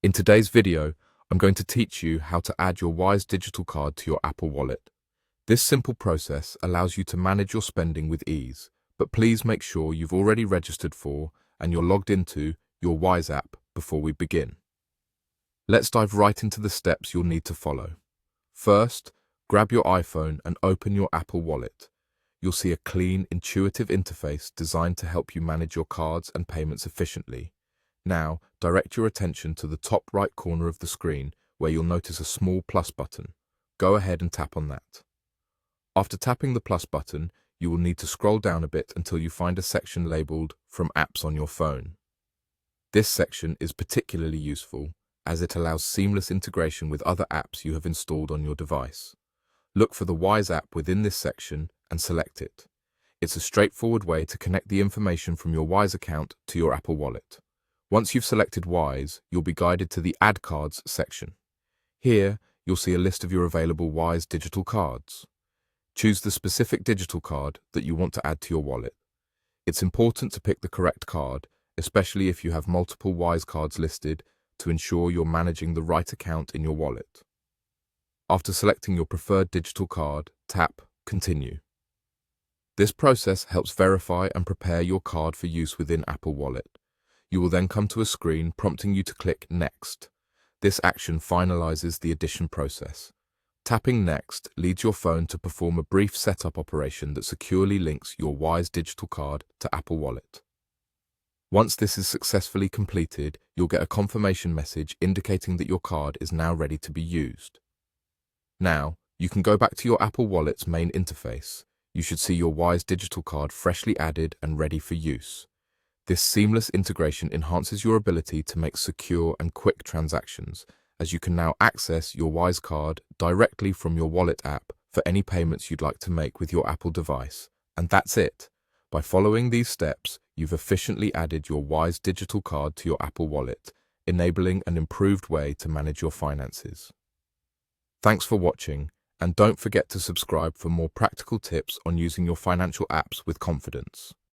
In today's video, I'm going to teach you how to add your Wise digital card to your Apple Wallet. This simple process allows you to manage your spending with ease, but please make sure you've already registered for and you're logged into your Wise app before we begin. Let's dive right into the steps you'll need to follow. First, grab your iPhone and open your Apple Wallet. You'll see a clean, intuitive interface designed to help you manage your cards and payments efficiently. Now, direct your attention to the top right corner of the screen where you'll notice a small plus button. Go ahead and tap on that. After tapping the plus button, you will need to scroll down a bit until you find a section labeled From Apps on your phone. This section is particularly useful as it allows seamless integration with other apps you have installed on your device. Look for the Wise app within this section and select it. It's a straightforward way to connect the information from your Wise account to your Apple Wallet. Once you've selected Wise, you'll be guided to the Add Cards section. Here, you'll see a list of your available Wise digital cards. Choose the specific digital card that you want to add to your wallet. It's important to pick the correct card, especially if you have multiple Wise cards listed, to ensure you're managing the right account in your wallet. After selecting your preferred digital card, tap Continue. This process helps verify and prepare your card for use within Apple Wallet. You will then come to a screen prompting you to click Next. This action finalizes the addition process. Tapping Next leads your phone to perform a brief setup operation that securely links your Wise digital card to Apple Wallet. Once this is successfully completed, you'll get a confirmation message indicating that your card is now ready to be used. Now, you can go back to your Apple Wallet's main interface. You should see your Wise digital card freshly added and ready for use. This seamless integration enhances your ability to make secure and quick transactions, as you can now access your Wise card directly from your Wallet app for any payments you'd like to make with your Apple device. And that's it. By following these steps, you've efficiently added your Wise digital card to your Apple Wallet, enabling an improved way to manage your finances. Thanks for watching, and don't forget to subscribe for more practical tips on using your financial apps with confidence.